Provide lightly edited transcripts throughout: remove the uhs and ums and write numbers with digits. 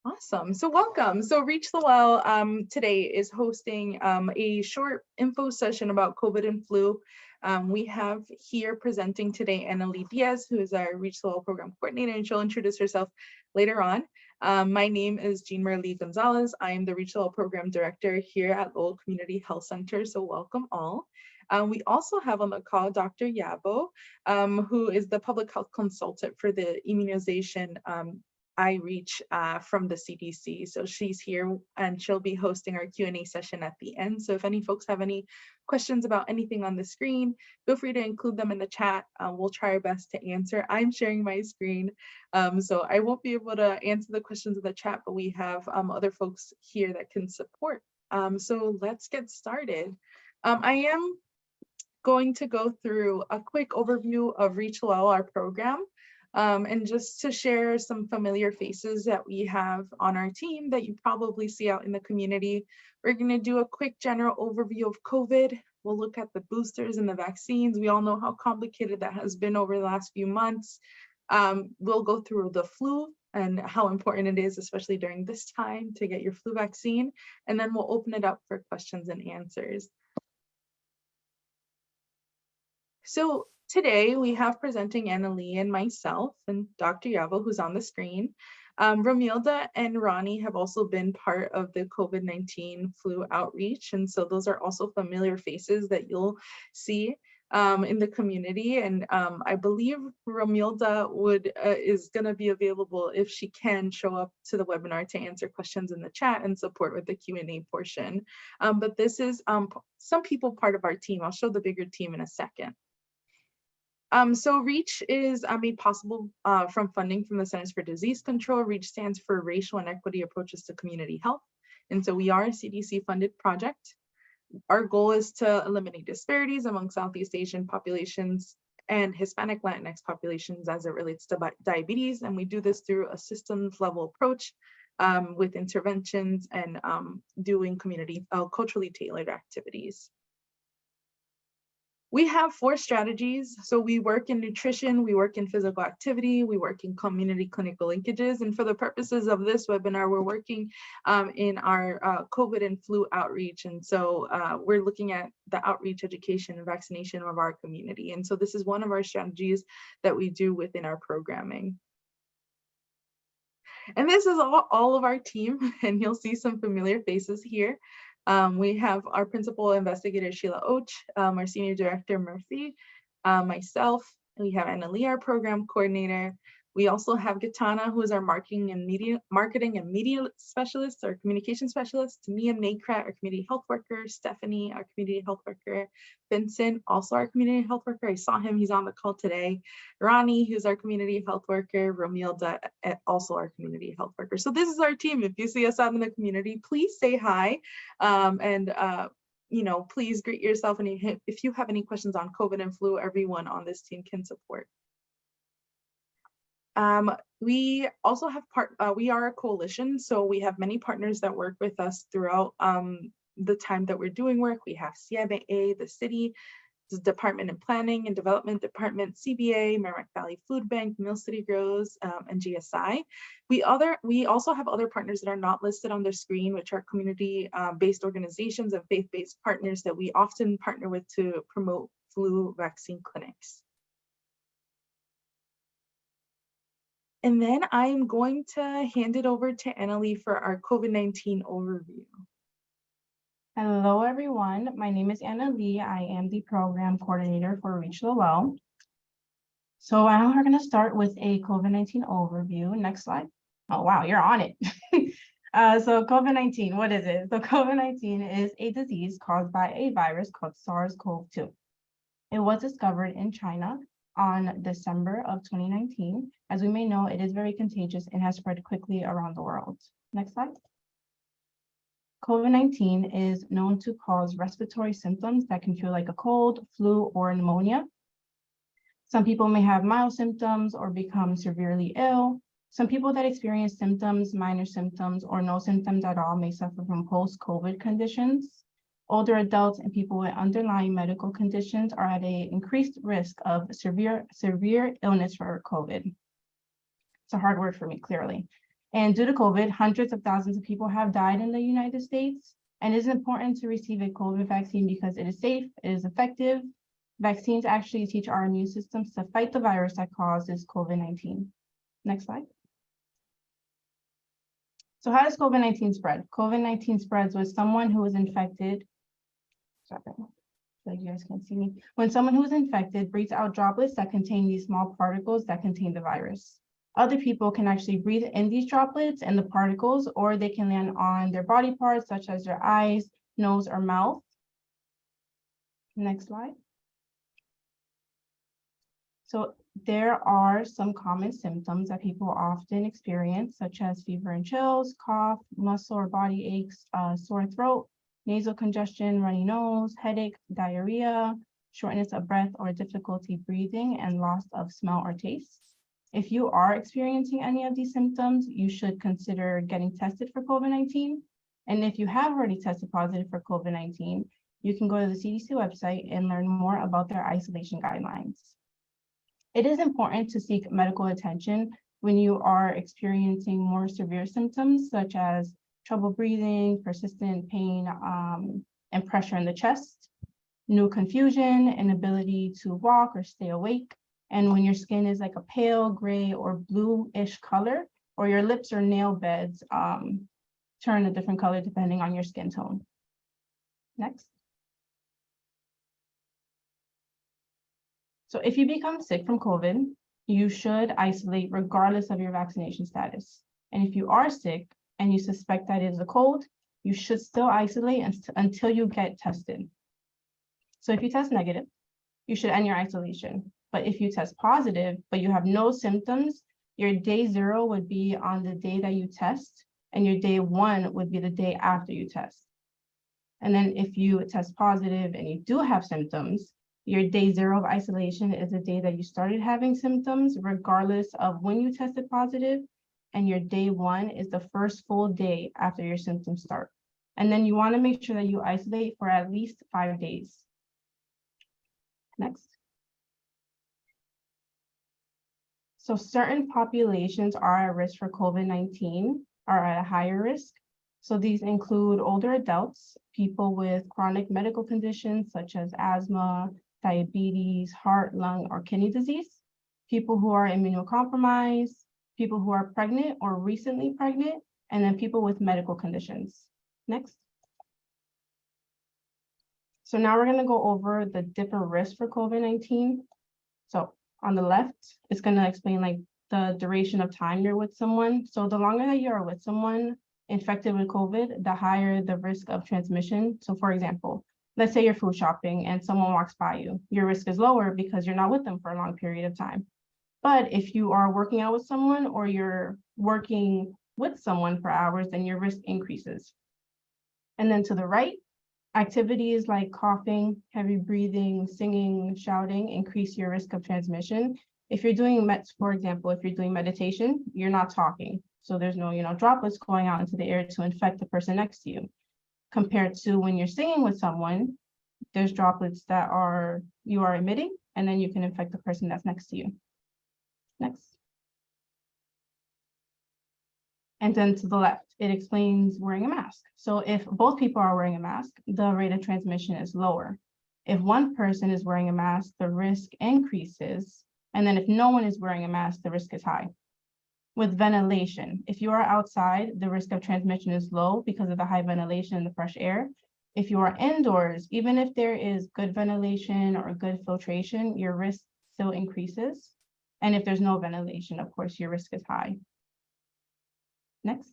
Awesome. So welcome. So REACH LoWELL today is hosting a short info session about COVID and flu. We have here presenting today Annalie Diaz, who is our REACH LoWELL program coordinator, and she'll introduce herself later on. My name is Jean Marlee Gonzalez. I am the REACH LoWELL program director here at Lowell Community Health Center. So welcome all. We also have on the call Dr. Yabo, who is the public health consultant for the immunization REACH from the CDC. So she's here and she'll be hosting our Q&A session at the end. So if any folks have any questions about anything on the screen, feel free to include them in the chat. We'll try our best to answer. I'm sharing my screen, so I won't be able to answer the questions in the chat, but we have other folks here that can support. So let's get started. I am going to go through a quick overview of REACH LoWELL, our program. And just to share some familiar faces that we have on our team that you probably see out in the community. We're going to do a quick general overview of COVID. We'll look at the boosters and the vaccines. We all know how complicated that has been over the last few months. We'll go through the flu and how important it is, especially during this time, to get your flu vaccine. And then we'll open it up for questions and answers. So today we have presenting Annalie and myself and Dr. Yabo, who's on the screen. Romilda and Ronnie have also been part of the COVID-19 flu outreach. And so those are also familiar faces that you'll see in the community. And I believe Romilda is gonna be available if she can show up to the webinar to answer questions in the chat and support with the Q&A portion. But this is some people part of our team. I'll show the bigger team in a second. So REACH is made possible from funding from the Centers for Disease Control. REACH stands for Racial and Equity Approaches to Community Health. And so we are a CDC funded project. Our goal is to eliminate disparities among Southeast Asian populations and Hispanic Latinx populations as it relates to diabetes. And we do this through a systems level approach with interventions and doing culturally tailored activities. We have 4 strategies. So we work in nutrition, we work in physical activity, we work in community clinical linkages. And for the purposes of this webinar, we're working in our COVID and flu outreach. And so we're looking at the outreach, education, and vaccination of our community. And so this is one of our strategies that we do within our programming. And this is all of our team, and you'll see some familiar faces here. We have our principal investigator, Sheila Och, our senior director, Murphy, myself, we have Annalie, our program coordinator. We also have Gitana, who is our marketing and media specialist, or communication specialist, Mia Nakrat, our community health worker, Stephanie, our community health worker, Vincent, also our community health worker. I saw him, he's on the call today. Ronnie, who's our community health worker, Romilda, also our community health worker. So this is our team. If you see us out in the community, please say hi. You know, please greet yourself. And if you have any questions on COVID and flu, everyone on this team can support. We also have we are a coalition, so we have many partners that work with us throughout the time that we're doing work. We have Iyabode, the city, the Department of Planning and Development Department, CBA, Merrimack Valley Food Bank, Mill City Grows, and GSI. We also have other partners that are not listed on the screen, which are community-based organizations and faith-based partners that we often partner with to promote flu vaccine clinics. And then I'm going to hand it over to Annalie for our COVID-19 overview. Hello, everyone. My name is Annalie. I am the program coordinator for REACH LoWELL. So now we're going to start with a COVID-19 overview. Next slide. Oh, wow, you're on it. So COVID-19, what is it? So COVID-19 is a disease caused by a virus called SARS-CoV-2. It was discovered in China on December of 2019. As we may know, it is very contagious and has spread quickly around the world. Next slide. COVID-19 is known to cause respiratory symptoms that can feel like a cold, flu, or pneumonia. Some people may have mild symptoms or become severely ill. Some people that experience symptoms, minor symptoms, or no symptoms at all may suffer from post-COVID conditions. Older adults and people with underlying medical conditions are at an increased risk of severe illness for COVID. It's a hard word for me, clearly. And due to COVID, hundreds of thousands of people have died in the United States. And it is important to receive a COVID vaccine because it is safe, it is effective. Vaccines actually teach our immune systems to fight the virus that causes COVID-19. Next slide. So how does COVID-19 spread? COVID-19 spreads with someone who is infected. Sorry, so you guys can't see me. When someone who is infected breathes out droplets that contain these small particles that contain the virus. Other people can actually breathe in these droplets and the particles, or they can land on their body parts, such as their eyes, nose, or mouth. Next slide. So there are some common symptoms that people often experience, such as fever and chills, cough, muscle or body aches, sore throat, nasal congestion, runny nose, headache, diarrhea, shortness of breath or difficulty breathing, and loss of smell or taste. If you are experiencing any of these symptoms, you should consider getting tested for COVID-19. And if you have already tested positive for COVID-19, you can go to the CDC website and learn more about their isolation guidelines. It is important to seek medical attention when you are experiencing more severe symptoms, such as trouble breathing, persistent pain, and pressure in the chest, new confusion, inability to walk or stay awake, and when your skin is like a pale gray or bluish color, or your lips or nail beds turn a different color depending on your skin tone. Next. So if you become sick from COVID, you should isolate regardless of your vaccination status. And if you are sick and you suspect that it is a cold, you should still isolate until you get tested. So if you test negative, you should end your isolation. But if you test positive, but you have no symptoms, your day 0 would be on the day that you test, and your day 1 would be the day after you test. And then if you test positive and you do have symptoms, your day 0 of isolation is the day that you started having symptoms, regardless of when you tested positive, and your day 1 is the first full day after your symptoms start. And then you want to make sure that you isolate for at least 5 days. Next. So certain populations are at risk for COVID-19, are at a higher risk. So these include older adults, people with chronic medical conditions such as asthma, diabetes, heart, lung, or kidney disease, people who are immunocompromised, people who are pregnant or recently pregnant, and then people with medical conditions. Next. So now we're going to go over the different risks for COVID-19. So on the left, it's going to explain like the duration of time you're with someone. So the longer that you are with someone infected with COVID, the higher the risk of transmission. So for example, let's say you're food shopping and someone walks by you, your risk is lower because you're not with them for a long period of time. But if you are working out with someone or you're working with someone for hours, then your risk increases. And then to the right, activities like coughing, heavy breathing, singing, shouting increase your risk of transmission. If you're doing, for example, if you're doing meditation, you're not talking. So there's no, droplets going out into the air to infect the person next to you. Compared to when you're singing with someone, there's droplets that you are emitting, and then you can infect the person that's next to you. Next. And then to the left, it explains wearing a mask. So if both people are wearing a mask, the rate of transmission is lower. If one person is wearing a mask, the risk increases. And then if no one is wearing a mask, the risk is high. With ventilation, if you are outside, the risk of transmission is low because of the high ventilation and the fresh air. If you are indoors, even if there is good ventilation or good filtration, your risk still increases. And if there's no ventilation, of course, your risk is high. Next.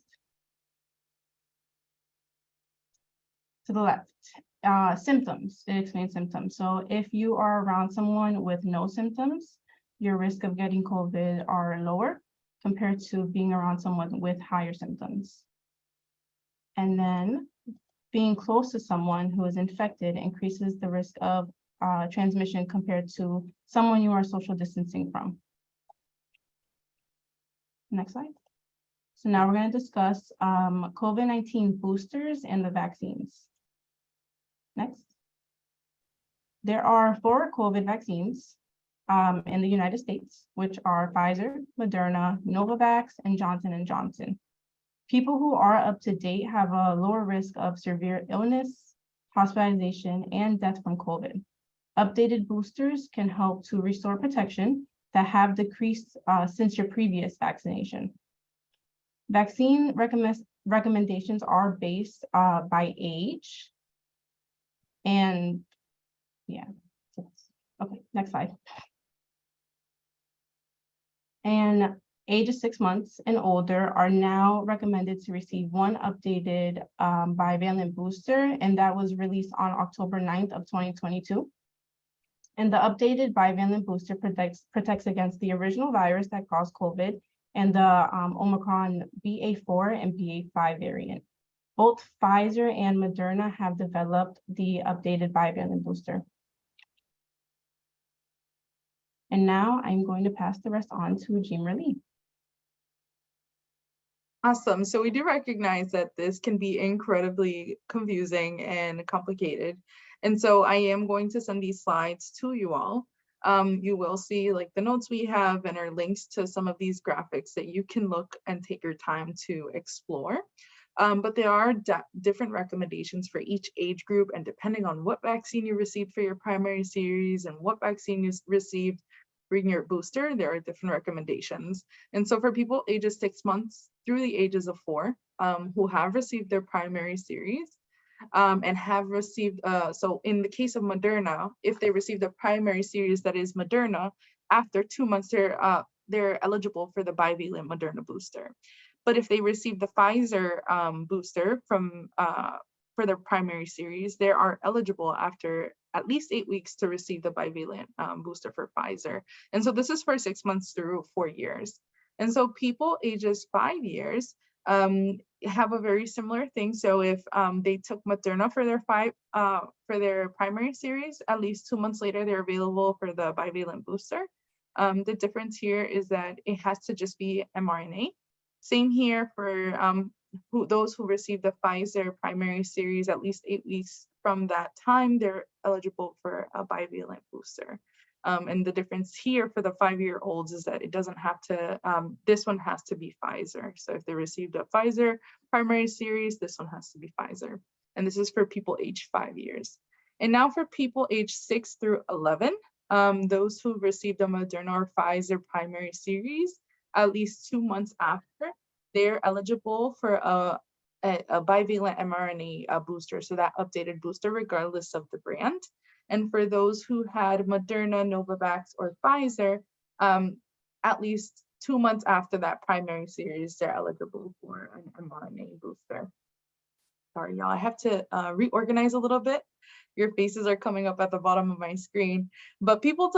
To the left, symptoms, it explains symptoms. So if you are around someone with no symptoms, your risk of getting COVID are lower compared to being around someone with higher symptoms. And then being close to someone who is infected increases the risk of transmission compared to someone you are social distancing from. Next slide. So now we're going to discuss COVID-19 boosters and the vaccines. Next. There are 4 COVID vaccines in the United States, which are Pfizer, Moderna, Novavax, and Johnson & Johnson. People who are up to date have a lower risk of severe illness, hospitalization, and death from COVID. Updated boosters can help to restore protection that have decreased since your previous vaccination. Vaccine recommendations are based by age. And yeah, okay, next slide. And ages 6 months and older are now recommended to receive one updated bivalent booster, and that was released on October 9th of 2022. And the updated bivalent booster protects against the original virus that caused COVID and the Omicron BA4 and BA5 variant. Both Pfizer and Moderna have developed the updated bivalent booster. And now I'm going to pass the rest on to Jean Marie. Awesome. So we do recognize that this can be incredibly confusing and complicated. And so I am going to send these slides to you all. You will see like the notes we have and our links to some of these graphics that you can look and take your time to explore. But there are different recommendations for each age group, and depending on what vaccine you received for your primary series and what vaccine you received for your booster, there are different recommendations. And so for people ages 6 months through the ages of 4 who have received their primary series and have received, so in the case of Moderna, if they received a primary series that is Moderna, after 2 months, they're eligible for the bivalent Moderna booster. But if they receive the Pfizer booster for their primary series, they are eligible after at least 8 weeks to receive the bivalent booster for Pfizer. And so this is for 6 months through 4 years. And so people ages 5 years have a very similar thing. So if they took Moderna for their primary series, at least 2 months later, they're available for the bivalent booster. The difference here is that it has to just be mRNA. Same here for those who received the Pfizer primary series, at least 8 weeks from that time, they're eligible for a bivalent booster. And the difference here for the 5-year-olds is that it doesn't have to, this one has to be Pfizer. So if they received a Pfizer primary series, this one has to be Pfizer. And this is for people aged 5 years. And now for people aged 6 through 11, those who received a Moderna or Pfizer primary series, at least 2 months after, they're eligible for a bivalent mRNA booster, so that updated booster regardless of the brand. And for those who had Moderna, Novavax, or Pfizer, at least 2 months after that primary series, they're eligible for an mRNA booster. Sorry, y'all, I have to reorganize a little bit. Your faces are coming up at the bottom of my screen, but people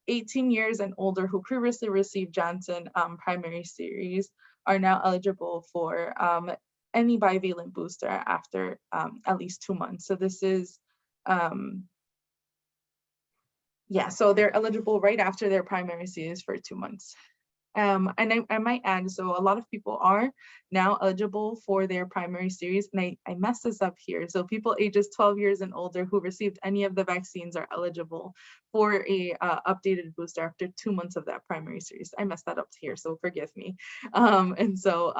18 years and older who previously received Johnson primary series are now eligible for any bivalent booster after at least 2 months. So this is, yeah, so they're eligible right after their primary series for 2 months. And I might add, so a lot of people are now eligible for their primary series, and I messed this up here. So people ages 12 years and older who received any of the vaccines are eligible for a updated booster after 2 months of that primary series. I messed that up here, so forgive me. And so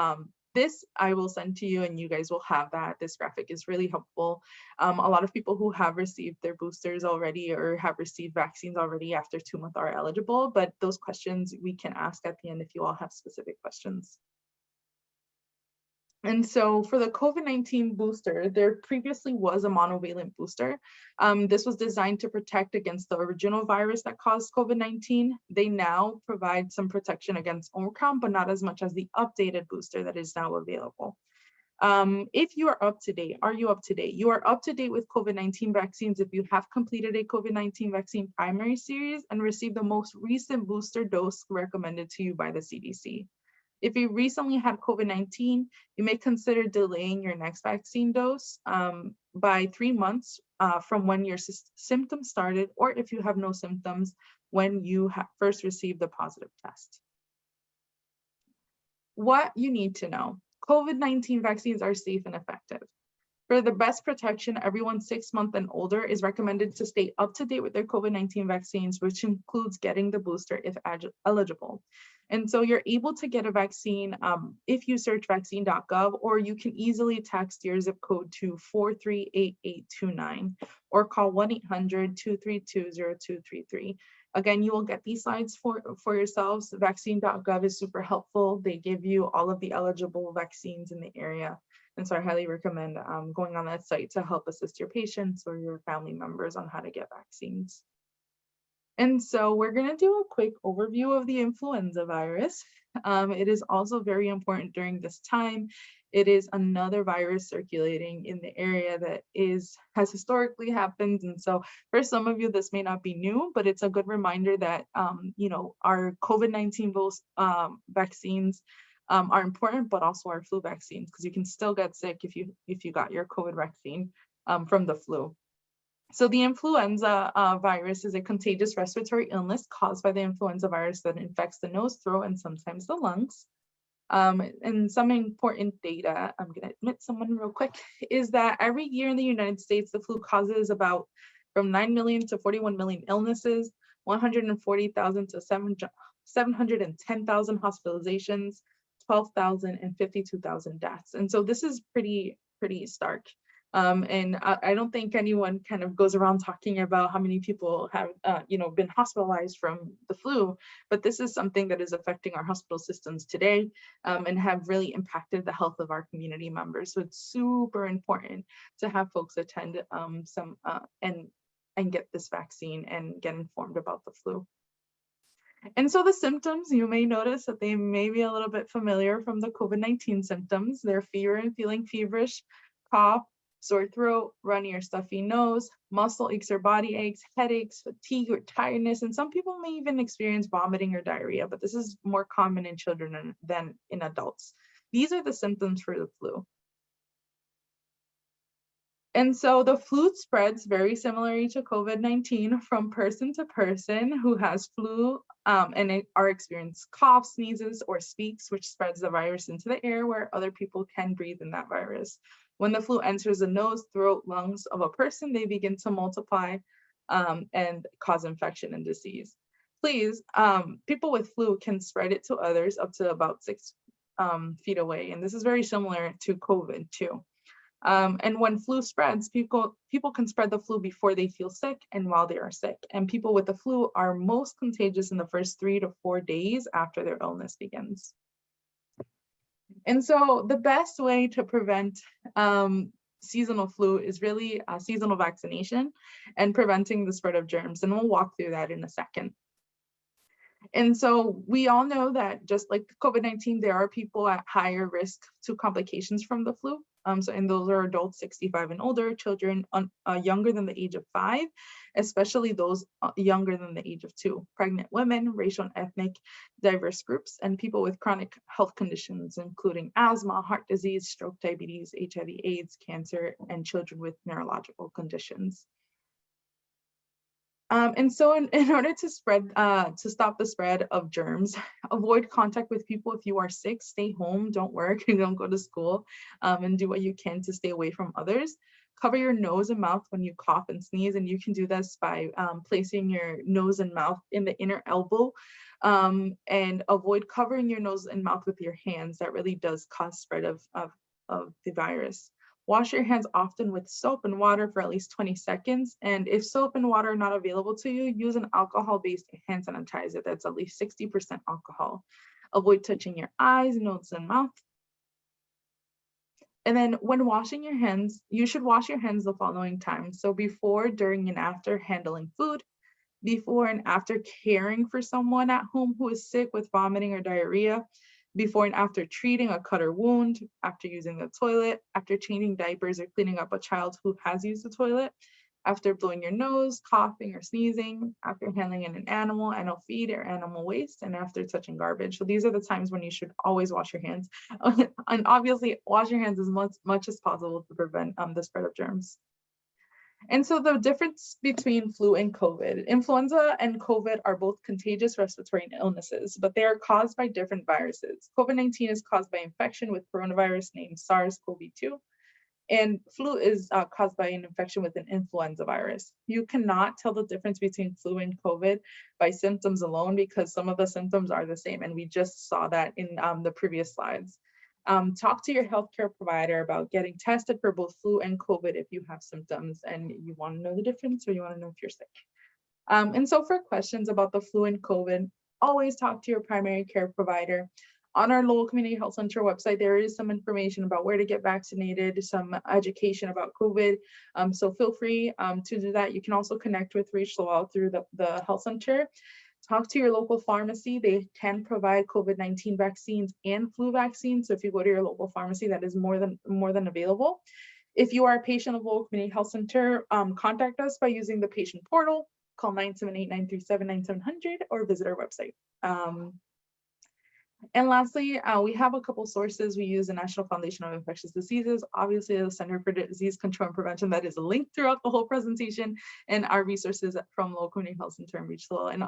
this I will send to you, and you guys will have that. This graphic is really helpful. A lot of people who have received their boosters already or have received vaccines already after 2 months are eligible, but those questions we can ask at the end if you all have specific questions. And so for the COVID-19 booster, there previously was a monovalent booster. This was designed to protect against the original virus that caused COVID-19. They now provide some protection against Omicron, but not as much as the updated booster that is now available. If you are up to date, are you up to date? You are up to date with COVID-19 vaccines if you have completed a COVID-19 vaccine primary series and received the most recent booster dose recommended to you by the CDC. If you recently had COVID-19, you may consider delaying your next vaccine dose by 3 months from when your symptoms started, or if you have no symptoms, when you first received the positive test. What you need to know: COVID-19 vaccines are safe and effective. For the best protection, everyone 6 months and older is recommended to stay up to date with their COVID-19 vaccines, which includes getting the booster if eligible. And so you're able to get a vaccine if you search vaccine.gov, or you can easily text your zip code to 438829 or call 1-800-232-0233. Again, you will get these slides for yourselves. Vaccine.gov is super helpful. They give you all of the eligible vaccines in the area. And so I highly recommend going on that site to help assist your patients or your family members on how to get vaccines. And so we're going to do a quick overview of the influenza virus. It is also very important during this time. It is another virus circulating in the area that has historically happened. And so for some of you, this may not be new, but it's a good reminder that, our COVID-19 vaccines are important, but also our flu vaccines, because you can still get sick if you got your COVID vaccine from the flu. So the influenza virus is a contagious respiratory illness caused by the influenza virus that infects the nose, throat, and sometimes the lungs. And some important data, I'm going to admit someone real quick, is that every year in the United States, the flu causes about from 9 million to 41 million illnesses, 140,000 to 710,000 hospitalizations, 12,000 and 52,000 deaths. And so this is pretty stark. And I don't think anyone kind of goes around talking about how many people have, been hospitalized from the flu, but this is something that is affecting our hospital systems today and have really impacted the health of our community members. So it's super important to have folks attend and get this vaccine and get informed about the flu. And so the symptoms, you may notice that they may be a little bit familiar from the COVID-19 symptoms. They're fever and feeling feverish, cough, sore throat, runny or stuffy nose, muscle aches or body aches, headaches, fatigue or tiredness, and some people may even experience vomiting or diarrhea, but this is more common in children than in adults. These are the symptoms for the flu. And so the flu spreads very similarly to COVID-19 from person to person who has flu and are experiencing cough, sneezes, or speaks, which spreads the virus into the air where other people can breathe in that virus. When the flu enters the nose, throat, lungs of a person, they begin to multiply and cause infection and disease. Please, people with flu can spread it to others up to about 6 feet away. And this is very similar to COVID too. And when flu spreads, people can spread the flu before they feel sick and while they are sick. And people with the flu are most contagious in the first 3 to 4 days after their illness begins. And so the best way to prevent seasonal flu is really seasonal vaccination and preventing the spread of germs. And we'll walk through that in a second. And so we all know that just like COVID-19, there are people at higher risk to complications from the flu. And those are adults 65 and older, children younger than the age of 5, especially those younger than the age of 2, pregnant women, racial and ethnic diverse groups, and people with chronic health conditions, including asthma, heart disease, stroke, diabetes, HIV, AIDS, cancer, and children with neurological conditions. And so in order to stop the spread of germs, avoid contact with people if you are sick, stay home, don't work, and don't go to school, and do what you can to stay away from others. Cover your nose and mouth when you cough and sneeze, and you can do this by placing your nose and mouth in the inner elbow, and avoid covering your nose and mouth with your hands. That really does cause spread of the virus. Wash your hands often with soap and water for at least 20 seconds. And if soap and water are not available to you, use an alcohol-based hand sanitizer that's at least 60% alcohol. Avoid touching your eyes, nose, and mouth. And then when washing your hands, you should wash your hands the following times. So before, during, and after handling food, before and after caring for someone at home who is sick with vomiting or diarrhea, before and after treating a cut or wound, after using the toilet, after changing diapers or cleaning up a child who has used the toilet, after blowing your nose, coughing or sneezing, after handling an animal feed or animal waste, and after touching garbage. So these are the times when you should always wash your hands. And obviously wash your hands as much as possible to prevent the spread of germs. And so the difference between flu and COVID, influenza and COVID are both contagious respiratory illnesses, but they are caused by different viruses. COVID-19 is caused by infection with coronavirus named SARS-CoV-2. And flu is caused by an infection with an influenza virus. You cannot tell the difference between flu and COVID by symptoms alone, because some of the symptoms are the same. And we just saw that in the previous slides. Talk to your healthcare provider about getting tested for both flu and COVID if you have symptoms and you want to know the difference, or you want to know if you're sick. And so for questions about the flu and COVID, always talk to your primary care provider. On our Lowell Community Health Center website, there is some information about where to get vaccinated, some education about COVID. So feel free to do that. You can also connect with REACH LoWELL through the health center. Talk to your local pharmacy. They can provide COVID-19 vaccines and flu vaccines. So if you go to your local pharmacy, that is more than available. If you are a patient of Lowell Community Health Center, contact us by using the patient portal. Call 978-937-9700 or visit our website. And lastly, we have a couple sources. We use the National Foundation of Infectious Diseases, obviously the Center for Disease Control and Prevention, that is linked throughout the whole presentation, and our resources from Lowell Community Health Center and REACH LoWELL, and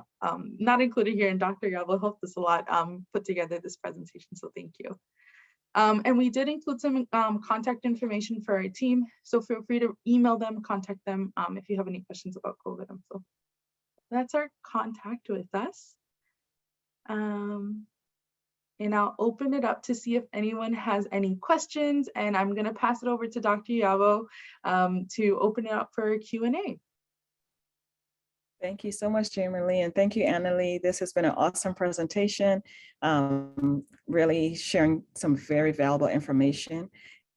not included here, and Dr. Yabo helped us a lot put together this presentation, so thank you. And we did include some contact information for our team, so feel free to email them, contact them if you have any questions about COVID. So that's our contact with us. And I'll open it up to see if anyone has any questions, and I'm going to pass it over to Dr. Yabo to open it up for Q&A. Thank you so much, Jamie Lee, and thank you, Anna Lee. This has been an awesome presentation, really sharing some very valuable information.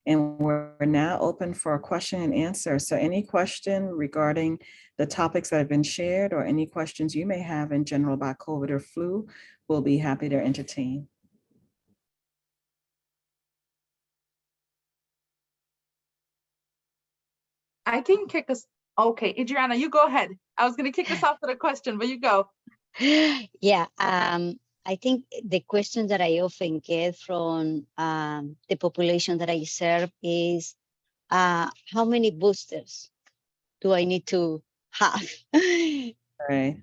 And we're now open for a question and answer. So any question regarding the topics that have been shared, or any questions you may have in general about COVID or flu, we'll be happy to entertain. I can kick us. Okay, Adriana, you go ahead. I was going to kick us off with a question, but you go. Yeah, I think the question that I often get from the population that I serve is, how many boosters do I need to have? Right.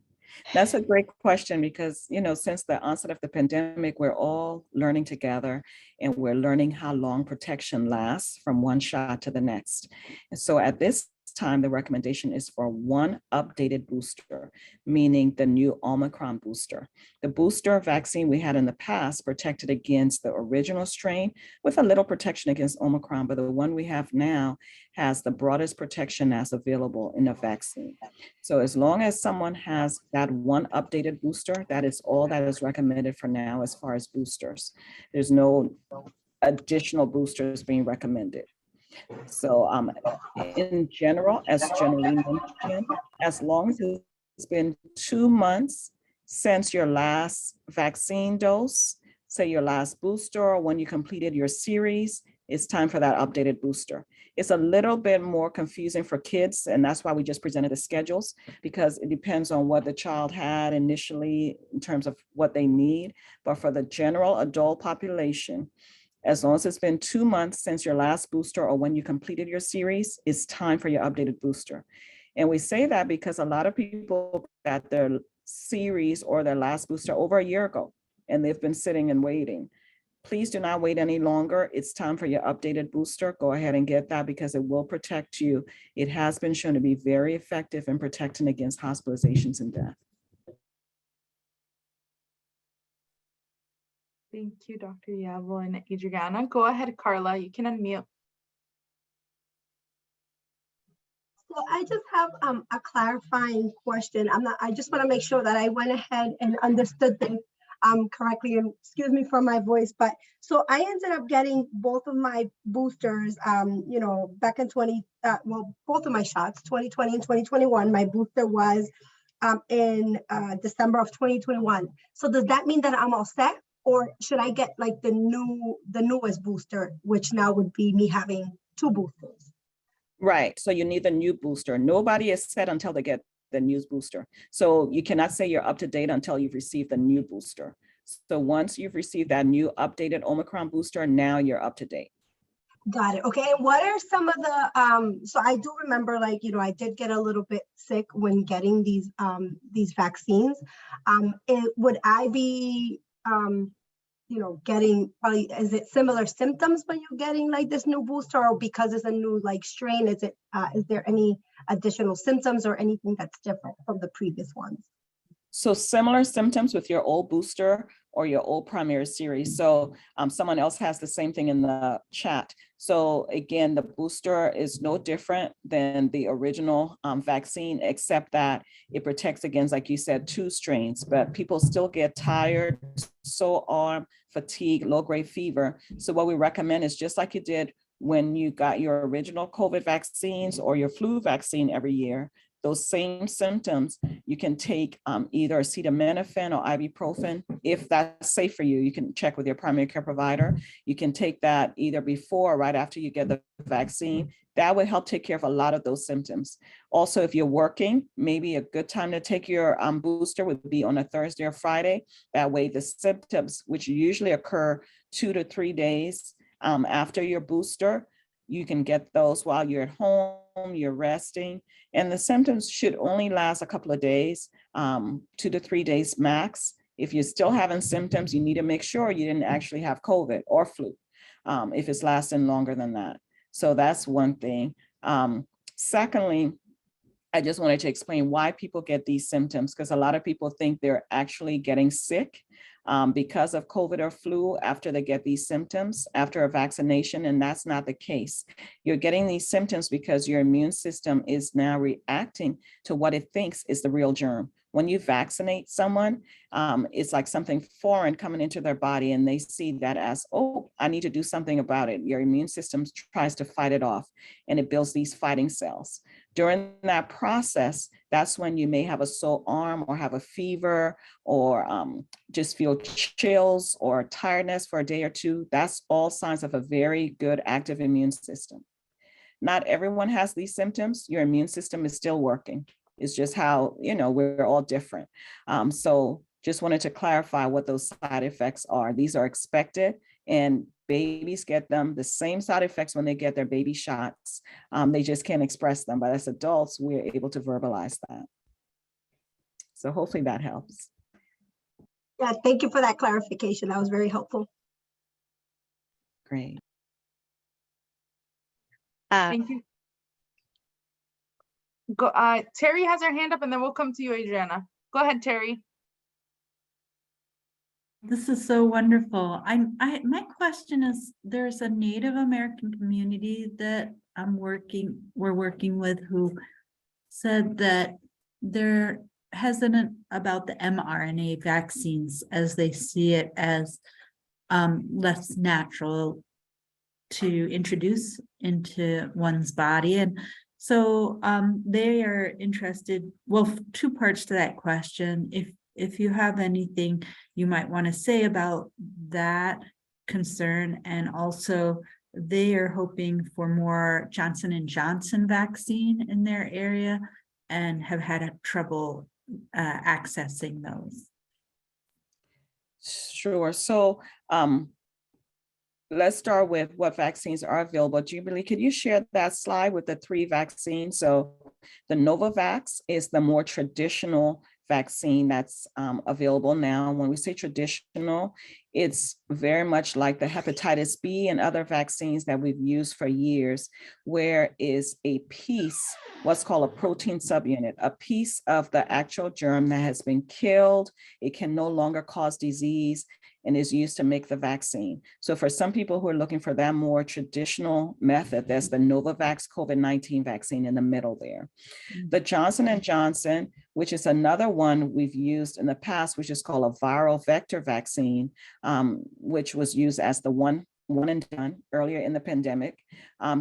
That's a great question, because, you know, since the onset of the pandemic, we're all learning together, and we're learning how long protection lasts from one shot to the next. And so at this time, the recommendation is for one updated booster, meaning the new Omicron booster. The booster vaccine we had in the past protected against the original strain with a little protection against Omicron, but the one we have now has the broadest protection as available in the vaccine. So as long as someone has that one updated booster, that is all that is recommended for now as far as boosters. There's no additional boosters being recommended. So in general, as generally mentioned, as long as it's been 2 months since your last vaccine dose, say your last booster, or when you completed your series, it's time for that updated booster. It's a little bit more confusing for kids, and that's why we just presented the schedules, because it depends on what the child had initially in terms of what they need. But for the general adult population, as long as it's been 2 months since your last booster or when you completed your series, it's time for your updated booster. And we say that because a lot of people got their series or their last booster over a year ago, and they've been sitting and waiting. Please do not wait any longer. It's time for your updated booster. Go ahead and get that, because it will protect you. It has been shown to be very effective in protecting against hospitalizations and death. Thank you, Dr. Yabo and Adriana. Go ahead, Carla. You can unmute. So I just have a clarifying question. I just want to make sure that I went ahead and understood them correctly. And excuse me for my voice, but so I ended up getting both of my boosters, you know, back in both of my shots, 2020 and 2021. My booster was in December of 2021. So does that mean that I'm all set? Or should I get like the newest booster, which now would be me having 2 boosters? Right. So you need the new booster. Nobody is set until they get the new booster. So you cannot say you're up to date until you've received the new booster. So once you've received that new updated Omicron booster, now you're up to date. Got it. Okay. And what are some of the, so I do remember, like, you know, I did get a little bit sick when getting these vaccines. Would I be, getting probably, is it similar symptoms when you're getting like this new booster, or because it's a new like strain, is there any additional symptoms or anything that's different from the previous ones? So similar symptoms with your old booster or your old primary series. So someone else has the same thing in the chat. So again, the booster is no different than the original vaccine, except that it protects against, like you said, 2 strains, but people still get tired, sore arm, fatigue, low-grade fever. So what we recommend is just like you did when you got your original COVID vaccines or your flu vaccine every year, those same symptoms, you can take either acetaminophen or ibuprofen. If that's safe for you, you can check with your primary care provider. You can take that either before or right after you get the vaccine. That would help take care of a lot of those symptoms. Also, if you're working, maybe a good time to take your booster would be on a Thursday or Friday. That way the symptoms, which usually occur 2 to 3 days after your booster, you can get those while you're at home, you're resting, and the symptoms should only last a couple of days, 2 to 3 days max. If you're still having symptoms, you need to make sure you didn't actually have COVID or flu if it's lasting longer than that. So that's one thing. Secondly, I just wanted to explain why people get these symptoms, because a lot of people think they're actually getting sick because of COVID or flu after they get these symptoms after a vaccination, and that's not the case. You're getting these symptoms because your immune system is now reacting to what it thinks is the real germ. When you vaccinate someone, it's like something foreign coming into their body, and they see that as, oh, I need to do something about it. Your immune system tries to fight it off, and it builds these fighting cells. During that process, that's when you may have a sore arm or have a fever or just feel chills or tiredness for a day or two. That's all signs of a very good active immune system. Not everyone has these symptoms. Your immune system is still working. It's just how, we're all different. So just wanted to clarify what those side effects are. These are expected, and babies get them, the same side effects when they get their baby shots. They just can't express them, but as adults, we're able to verbalize that. So hopefully that helps. Yeah, thank you for that clarification. That was very helpful. Great. Thank you. Go, Terry has her hand up, and then we'll come to you, Adriana. Go ahead, Terry. This is so wonderful. My question is, there's a Native American community that we're working with, who said that they're hesitant about the mRNA vaccines, as they see it as less natural to introduce into one's body. And so they are interested, well, 2 parts to that question. If you have anything you might want to say about that concern, and also they are hoping for more Johnson & Johnson vaccine in their area and have had trouble accessing those. Sure. So let's start with what vaccines are available. Jubilee, could you share that slide with the 3 vaccines? So the Novavax is the more traditional vaccine that's available now. When we say traditional, it's very much like the hepatitis B and other vaccines that we've used for years, where is a piece, what's called a protein subunit, a piece of the actual germ that has been killed. It can no longer cause disease and is used to make the vaccine. So for some people who are looking for that more traditional method, there's the Novavax COVID-19 vaccine in the middle there. The Johnson & Johnson, which is another one we've used in the past, which is called a viral vector vaccine, which was used as the one and done earlier in the pandemic,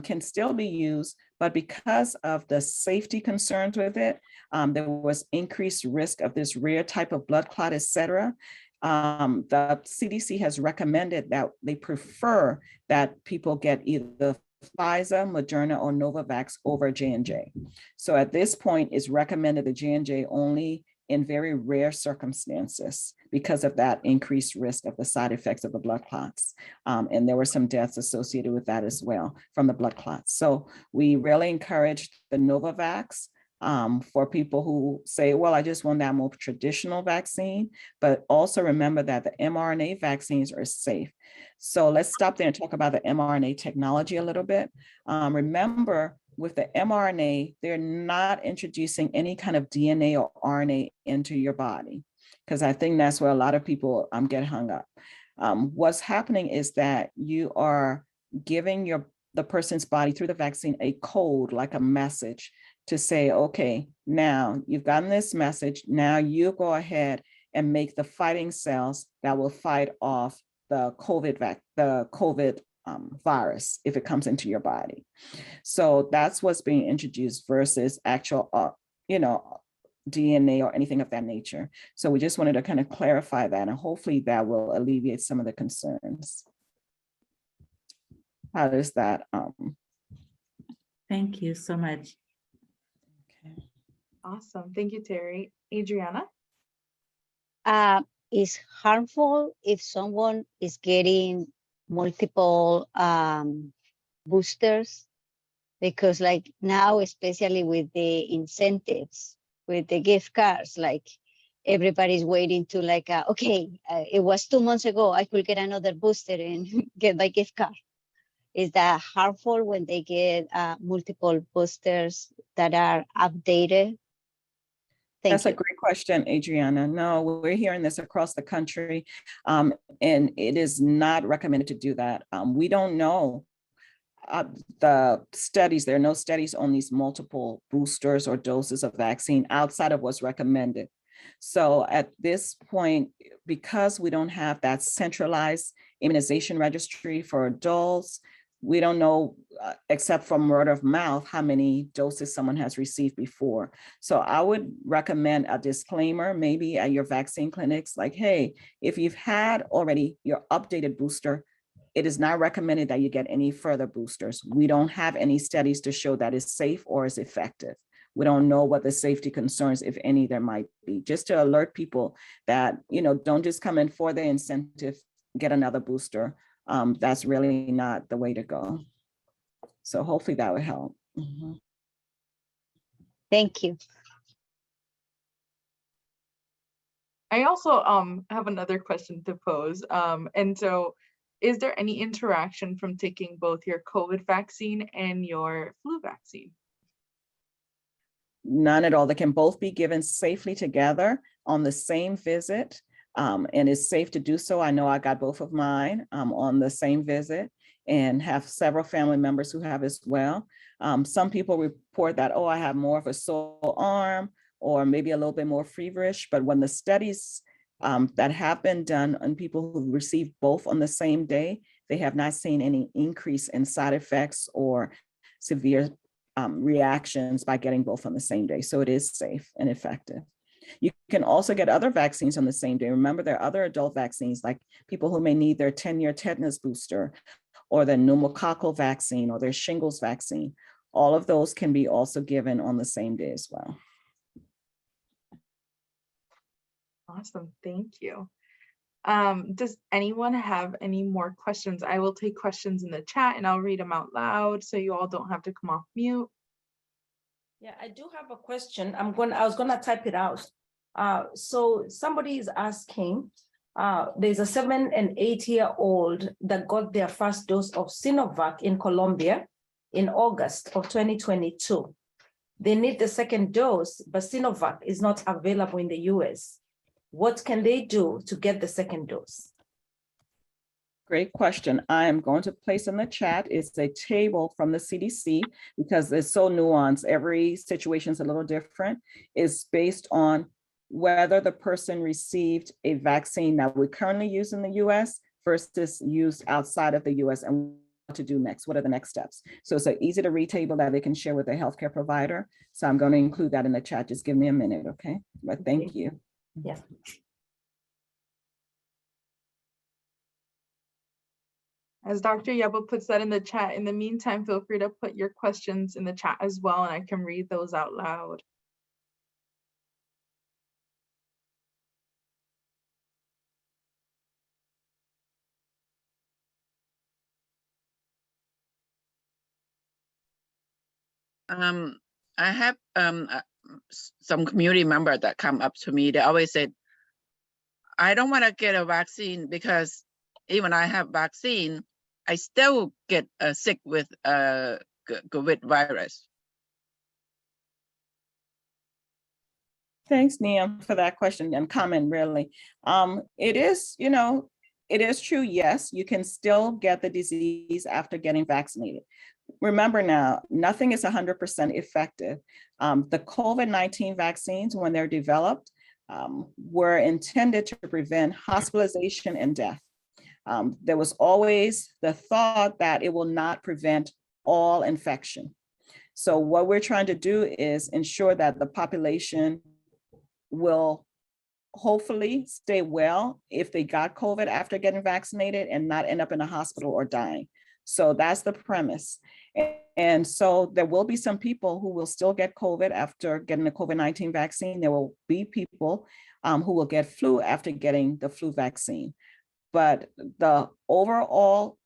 can still be used, but because of the safety concerns with it, there was increased risk of this rare type of blood clot, et cetera. The CDC has recommended that they prefer that people get either Pfizer, Moderna, or Novavax over J&J. So at this point, it's recommended the J&J only in very rare circumstances because of that increased risk of the side effects of the blood clots. And there were some deaths associated with that as well from the blood clots. So we really encourage the Novavax for people who say, well, I just want that more traditional vaccine, but also remember that the mRNA vaccines are safe. So let's stop there and talk about the mRNA technology a little bit. Remember, with the mRNA, they're not introducing any kind of DNA or RNA into your body, because I think that's where a lot of people get hung up. What's happening is that you are giving the person's body through the vaccine a code, like a message, to say, okay, now you've gotten this message, now you go ahead and make the fighting cells that will fight off the COVID virus if it comes into your body. So that's what's being introduced versus actual, DNA or anything of that nature. So we just wanted to kind of clarify that, and hopefully that will alleviate some of the concerns. How does that? Thank you so much. Okay. Awesome. Thank you, Terry. Adriana? Is harmful if someone is getting multiple boosters, because like now, especially with the incentives, with the gift cards, like everybody's waiting to like, it was 2 months ago, I could get another booster and get my gift card. Is that harmful when they get multiple boosters that are updated? That's a great question, Adriana. No, we're hearing this across the country, and it is not recommended to do that. We don't know the studies. There are no studies on these multiple boosters or doses of vaccine outside of what's recommended. So at this point, because we don't have that centralized immunization registry for adults, we don't know, except from word of mouth, how many doses someone has received before. So I would recommend a disclaimer, maybe at your vaccine clinics, like, hey, if you've had already your updated booster, it is not recommended that you get any further boosters. We don't have any studies to show that is safe or is effective. We don't know what the safety concerns, if any, there might be. Just to alert people that, don't just come in for the incentive, get another booster. That's really not the way to go. So hopefully that would help. Mm-hmm. Thank you. I also have another question to pose. And so, is there any interaction from taking both your COVID vaccine and your flu vaccine? None at all. They can both be given safely together on the same visit. And it's safe to do so. I know I got both of mine on the same visit, and have several family members who have as well. Some people report that, I have more of a sore arm or maybe a little bit more feverish, but when the studies that have been done on people who received both on the same day, they have not seen any increase in side effects or severe reactions by getting both on the same day. So it is safe and effective. You can also get other vaccines on the same day. Remember, there are other adult vaccines, like people who may need their 10-year tetanus booster or their pneumococcal vaccine or their shingles vaccine. All of those can be also given on the same day as well. Awesome, thank you. Does anyone have any more questions? I will take questions in the chat and I'll read them out loud so you all don't have to come off mute. Yeah, I do have a question. I was gonna type it out. So somebody is asking, there's a 7 and 8-year-old that got their first dose of Sinovac in Colombia in August of 2022. They need the second dose, but Sinovac is not available in the US. What can they do to get the second dose? Great question. I am going to place in the chat. It's a table from the CDC because it's so nuanced. Every situation is a little different. It's based on whether the person received a vaccine that we currently use in the US versus used outside of the US, and what to do next. What are the next steps? So it's an easy to read table that they can share with their healthcare provider. So I'm going to include that in the chat. Just give me a minute, okay? But thank you. Yes. As Dr. Yabo puts that in the chat, in the meantime, feel free to put your questions in the chat as well, and I can read those out loud. I have some community member that come up to me, they always said, I don't want to get a vaccine because even I have vaccine, I still get sick with COVID virus. Thanks, Niam, for that question and comment, really. It is, it is true, yes, you can still get the disease after getting vaccinated. Remember now, nothing is 100% effective. The COVID-19 vaccines, when they're developed, were intended to prevent hospitalization and death. There was always the thought that it will not prevent all infection. So what we're trying to do is ensure that the population will hopefully stay well if they got COVID after getting vaccinated and not end up in a hospital or dying. So that's the premise. And so there will be some people who will still get COVID after getting the COVID-19 vaccine. There will be people who will get flu after getting the flu vaccine. But the overall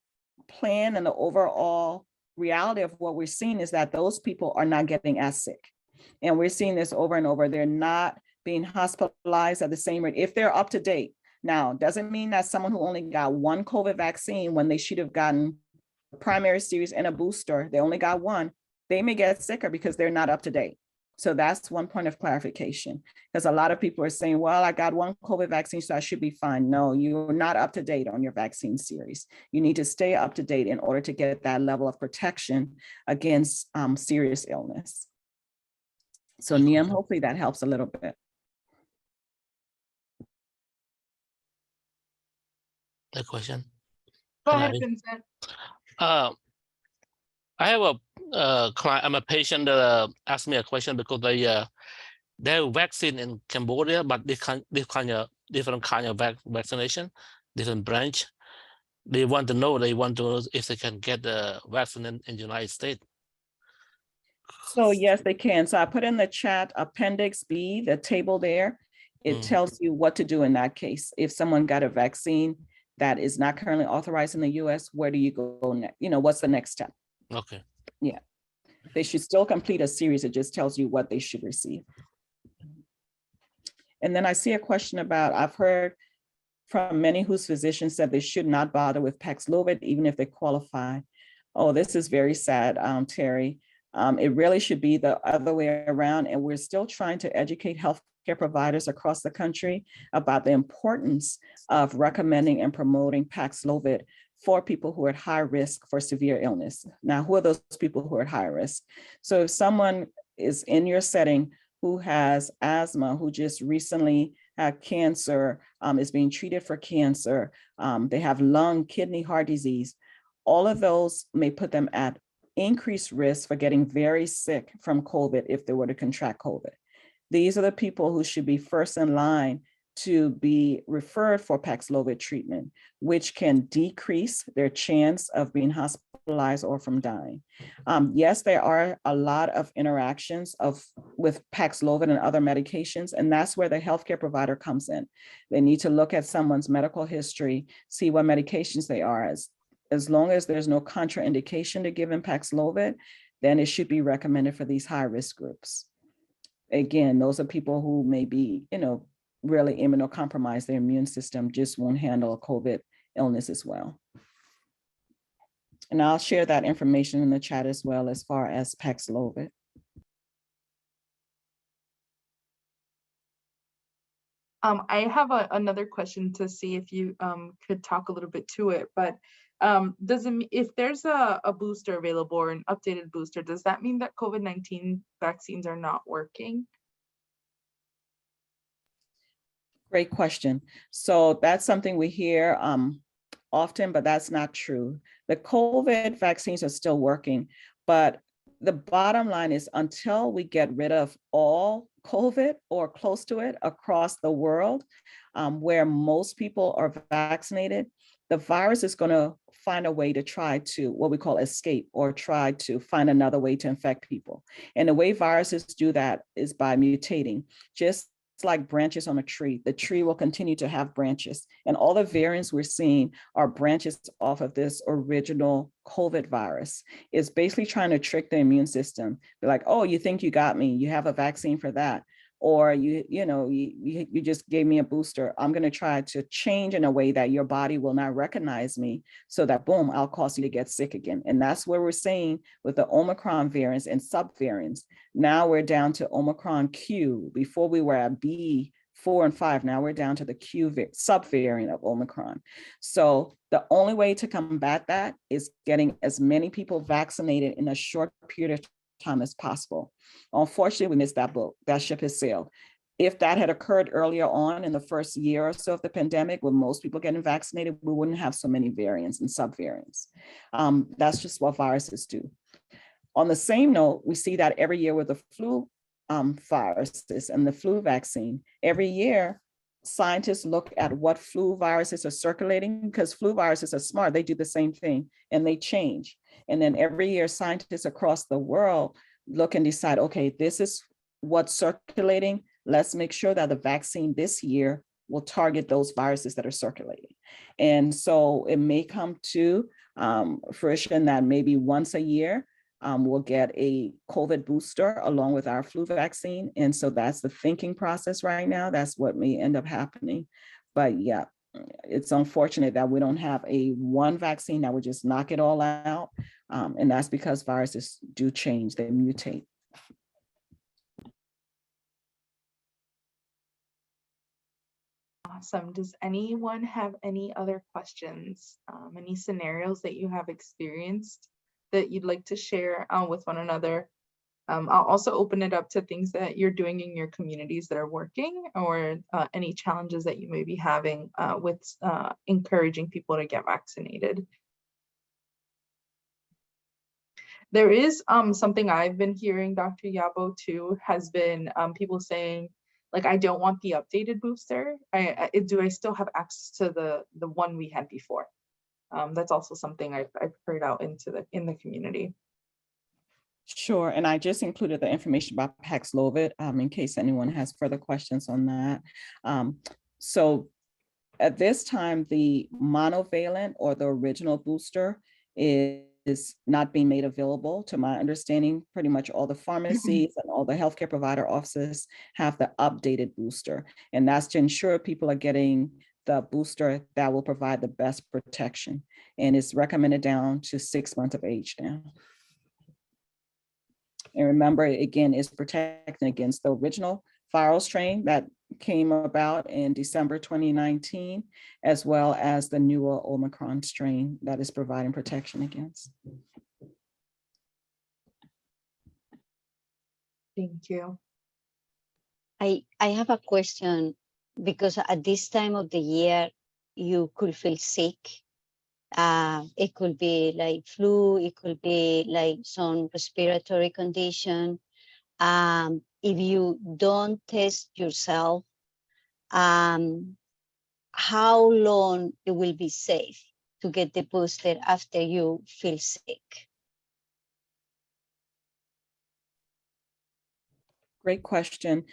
plan and the overall reality of what we're seeing is that those people are not getting as sick. And we're seeing this over and over. They're not being hospitalized at the same rate if they're up to date. Now, doesn't mean that someone who only got one COVID vaccine when they should have gotten a primary series and a booster, they only got one, they may get sicker because they're not up to date. So that's one point of clarification, because a lot of people are saying, well, I got one COVID vaccine, so I should be fine. No, you're not up to date on your vaccine series. You need to stay up to date in order to get that level of protection against serious illness. So Niam, hopefully that helps a little bit. The question. Go ahead, Vincent. I have a client. I'm a patient that asked me a question because they have vaccine in Cambodia, but different kind of vaccination, different branch. They want to know if they can get the vaccine in the United States. So yes, they can. So I put in the chat Appendix B, the table there. It tells you what to do in that case. If someone got a vaccine that is not currently authorized in the US, where do you go next? What's the next step? Okay. Yeah. They should still complete a series. It just tells you what they should receive. And then I see a question about, I've heard from many whose physicians said they should not bother with Paxlovid, even if they qualify. Oh, this is very sad, Terry. It really should be the other way around. And we're still trying to educate healthcare providers across the country about the importance of recommending and promoting Paxlovid for people who are at high risk for severe illness. Now, who are those people who are at high risk? So if someone is in your setting who has asthma, who just recently had cancer, is being treated for cancer, they have lung, kidney, heart disease, all of those may put them at increased risk for getting very sick from COVID if they were to contract COVID. These are the people who should be first in line to be referred for Paxlovid treatment, which can decrease their chance of being hospitalized or from dying. Yes, there are a lot of interactions with Paxlovid and other medications, and that's where the healthcare provider comes in. They need to look at someone's medical history, see what medications they are. As long as there's no contraindication to giving Paxlovid, then it should be recommended for these high-risk groups. Again, those are people who may be, really immunocompromised. Their immune system just won't handle a COVID illness as well. And I'll share that information in the chat as well as far as Paxlovid. I have another question to see if you could talk a little bit to it, but if there's a booster available or an updated booster, does that mean that COVID-19 vaccines are not working? Great question. So that's something we hear often, but that's not true. The COVID vaccines are still working, but the bottom line is until we get rid of all COVID or close to it across the world, where most people are vaccinated, the virus is going to find a way to try to what we call escape or try to find another way to infect people. And the way viruses do that is by mutating. Just like branches on a tree. The tree will continue to have branches, and all the variants we're seeing are branches off of this original COVID virus. It's basically trying to trick the immune system. Be like, oh, you think you got me? You have a vaccine for that. Or you just gave me a booster. I'm going to try to change in a way that your body will not recognize me, so that boom, I'll cause you to get sick again. And that's where we're saying with the Omicron variants and subvariants. Now we're down to Omicron Q. Before we were at B4 and 5. Now we're down to the Q subvariant of Omicron. So the only way to combat that is getting as many people vaccinated in a short period of time as possible. Unfortunately, we missed that boat. That ship has sailed. If that had occurred earlier on in the first year or so of the pandemic, with most people getting vaccinated, we wouldn't have so many variants and subvariants. That's just what viruses do. On the same note, we see that every year with the flu viruses and the flu vaccine. Every year, scientists look at what flu viruses are circulating, because flu viruses are smart. They do the same thing and they change. And then every year, scientists across the world look and decide, okay, this is what's circulating. Let's make sure that the vaccine this year will target those viruses that are circulating. And so it may come to fruition that maybe once a year, we'll get a COVID booster along with our flu vaccine. And so that's the thinking process right now. That's what may end up happening. But yeah, it's unfortunate that we don't have a one vaccine that would just knock it all out. And that's because viruses do change, they mutate. Awesome. Does anyone have any other questions? Any scenarios that you have experienced that you'd like to share with one another? I'll also open it up to things that you're doing in your communities that are working, or any challenges that you may be having with encouraging people to get vaccinated. There is something I've been hearing, Dr. Yabo, too, has been people saying, like, I don't want the updated booster. Do I still have access to the one we had before? That's also something I've heard out in the community. Sure, and I just included the information about Paxlovid in case anyone has further questions on that. So at this time, the monovalent or the original booster is not being made available. To my understanding, pretty much all the pharmacies and all the healthcare provider offices have the updated booster. And that's to ensure people are getting the booster that will provide the best protection. And it's recommended down to 6 months of age now. And remember, again, it's protecting against the original viral strain that came about in December 2019, as well as the newer Omicron strain that is providing protection against. Thank you. I have a question, because at this time of the year, you could feel sick. It could be like flu, it could be like some respiratory condition. If you don't test yourself, how long it will be safe to get the booster after you feel sick? Great question,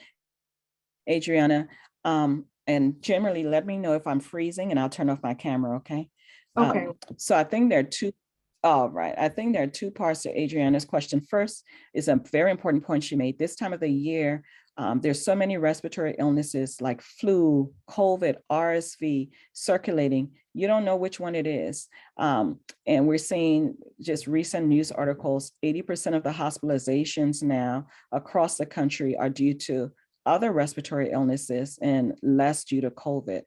Adriana. And generally, let me know if I'm freezing and I'll turn off my camera, okay? Okay. So I think there are two. All right. I think there are two parts to Adriana's question. First is a very important point she made. This time of the year, there's so many respiratory illnesses like flu, COVID, RSV circulating. You don't know which one it is. And we're seeing just recent news articles, 80% of the hospitalizations now across the country are due to other respiratory illnesses and less due to COVID.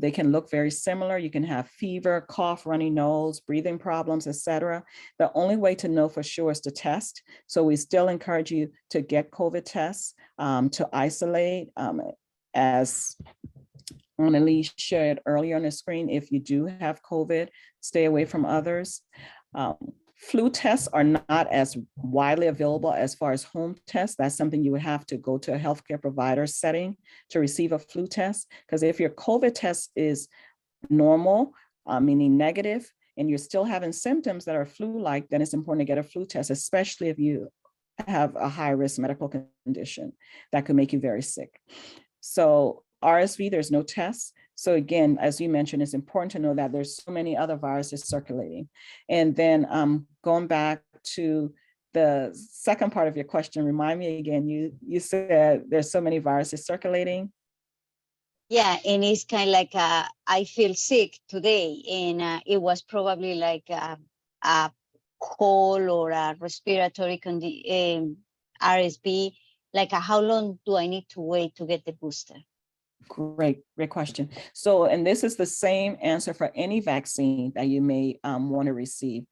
They can look very similar. You can have fever, cough, runny nose, breathing problems, etc. The only way to know for sure is to test. So we still encourage you to get COVID tests, to isolate, as Annalise shared earlier on the screen. If you do have COVID, stay away from others. Flu tests are not as widely available as far as home tests. That's something you would have to go to a healthcare provider setting to receive a flu test. Because if your COVID test is normal, meaning negative, and you're still having symptoms that are flu-like, then it's important to get a flu test, especially if you have a high-risk medical condition that could make you very sick. So RSV, there's no tests. So again, as you mentioned, it's important to know that there's so many other viruses circulating. And then going back to the second part of your question, remind me again, you said there's so many viruses circulating. Yeah, and it's kind of like I feel sick today, and it was probably like a cold or a respiratory RSV. Like, how long do I need to wait to get the booster? Great question. So, and this is the same answer for any vaccine that you may want to receive.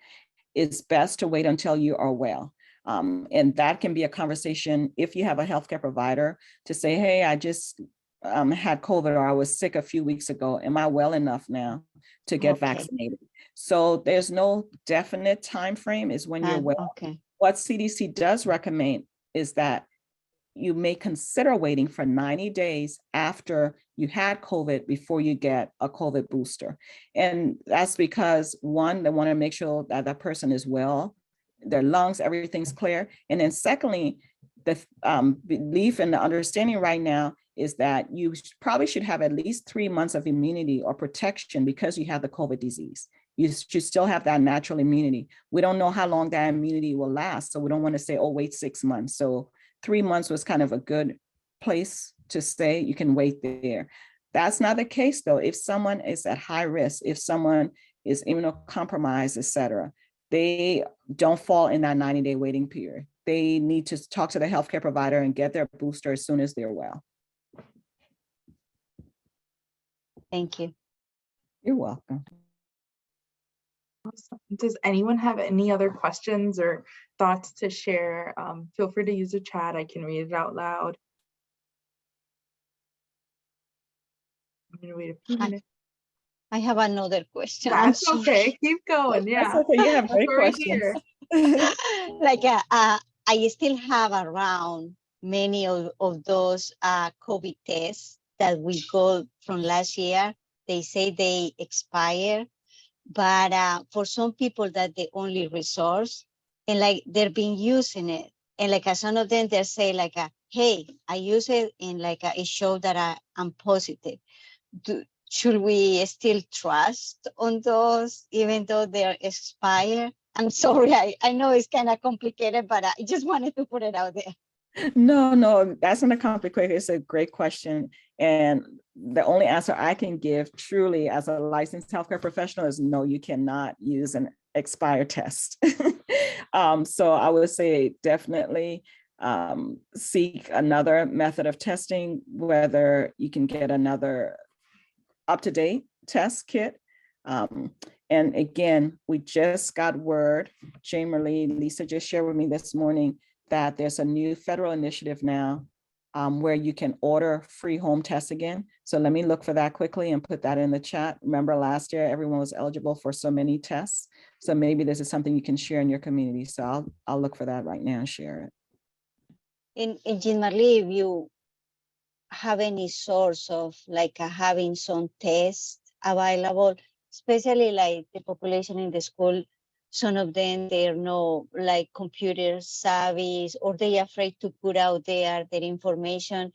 It's best to wait until you are well. And that can be a conversation if you have a healthcare provider to say, hey, I just had COVID or I was sick a few weeks ago. Am I well enough now to get vaccinated? So there's no definite time frame is when you're well. What CDC does recommend is that you may consider waiting for 90 days after you had COVID before you get a COVID booster. And that's because, one, they want to make sure that that person is well, their lungs, everything's clear. And then secondly, the belief and the understanding right now is that you probably should have at least 3 months of immunity or protection because you have the COVID disease. You should still have that natural immunity. We don't know how long that immunity will last. So we don't want to say, oh, wait 6 months. So 3 months was kind of a good place to say you can wait there. That's not the case though. If someone is at high risk, if someone is immunocompromised, et cetera, they don't fall in that 90-day waiting period. They need to talk to the healthcare provider and get their booster as soon as they're well. Thank you. You're welcome. Awesome. Does anyone have any other questions or thoughts to share? Feel free to use the chat. I can read it out loud. I'm gonna wait a few minutes. I have another question. That's okay. Keep going. Yeah. That's okay. You have great questions. Like I still have around many of those COVID tests that we got from last year. They say they expire, but for some people that the only resource, and like they're being using it, and like some of them they say like, hey, I use it, and like it showed that I'm positive. Should we still trust on those even though they're expired? I'm sorry, I know it's kind of complicated, but I just wanted to put it out there. No, that's not complicated. It's a great question. And the only answer I can give truly as a licensed healthcare professional is no, you cannot use an expired test. So I would say definitely seek another method of testing, whether you can get another up-to-date test kit. And again, we just got word, Jane Marlee, Lisa just shared with me this morning that there's a new federal initiative now where you can order free home tests again. So let me look for that quickly and put that in the chat. Remember last year, everyone was eligible for so many tests. So maybe this is something you can share in your community. So I'll look for that right now and share it. In Jean Marlee, if you have any source of like having some tests available, especially like the population in the school, some of them, they're no like computer savvy, or they afraid to put out there their information.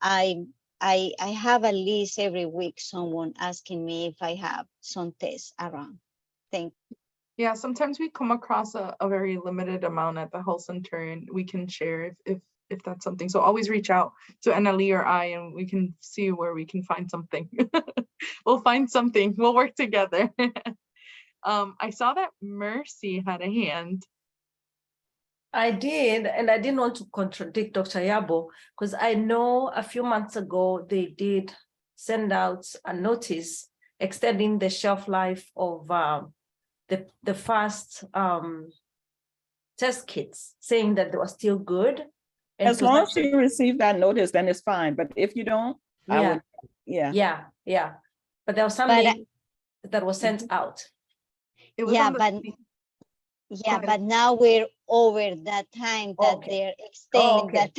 I have at least every week someone asking me if I have some tests around. Thank you. Yeah, sometimes we come across a very limited amount at the health center, and we can share if that's something. So always reach out to Annalie or I, and we can see where we can find something. We'll find something. We'll work together. I saw that Mercy had a hand. I did, and I didn't want to contradict Dr. Yabo, because I know a few months ago they did send out a notice extending the shelf life of the first test kits, saying that they were still good. And as long as you receive that notice, then it's fine. But if you don't, yeah. I would, yeah. But there was something that was sent out. It was but now we're over that time that they're extending that.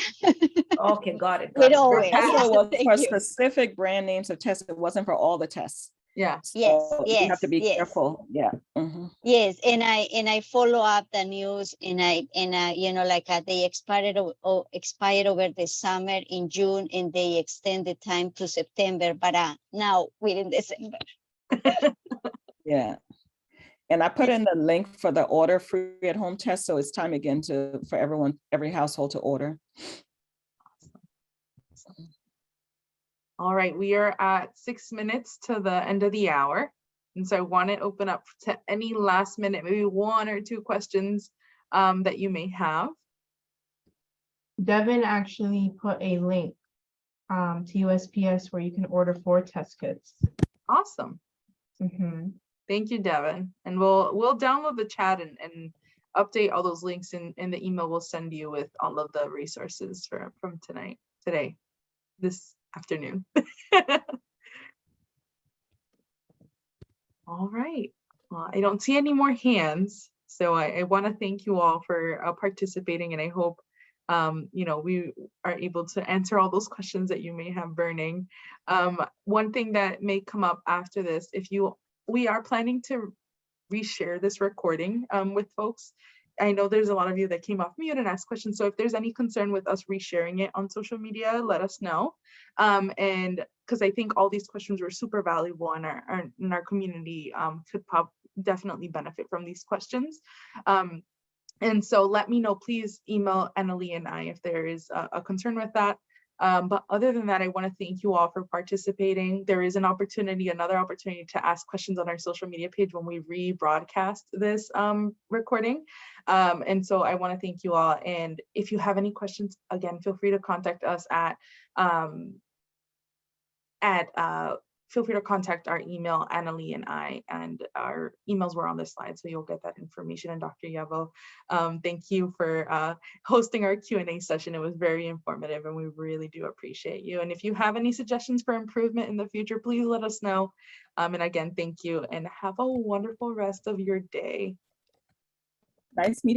Okay, got it. We're over. That's what it was for specific brand names of tests. It wasn't for all the tests. Yeah. Yes, So you have to be yes. careful. Yeah. Mhm. Yes, and I follow up the news, and I you know, like they expired over the summer in June, and they extend the time to September, but now we're in December. Yeah. And I put in the link for the order free at home test. So it's time again for everyone, every household to order. All right, we are at 6 minutes to the end of the hour. And so I want to open up to any last minute, maybe 1 or 2 questions that you may have. Devin actually put a link to USPS where you can order 4 test kits. Awesome. Mhm. Thank you, Devin. And we'll download the chat and update all those links in the email we'll send you with all of the resources from this afternoon. All right. Well, I don't see any more hands, so I want to thank you all for participating, and I hope we are able to answer all those questions that you may have burning. One thing that may come up after this, we are planning to reshare this recording with folks. I know there's a lot of you that came off mute and asked questions. So if there's any concern with us resharing it on social media, let us know. And because I think all these questions were super valuable, and our community could definitely benefit from these questions. And so let me know, please email Annalie and I if there is a concern with that. But other than that, I want to thank you all for participating. There is another opportunity to ask questions on our social media page when we rebroadcast this recording. And so I want to thank you all. And if you have any questions, again, feel free to contact us feel free to contact our email, Annalie and I, and our emails were on this slide, so you'll get that information. And Dr. Yabo, thank you for hosting our Q&A session. It was very informative, and we really do appreciate you. And if you have any suggestions for improvement in the future, please let us know. And again, thank you, and have a wonderful rest of your day. Nice meeting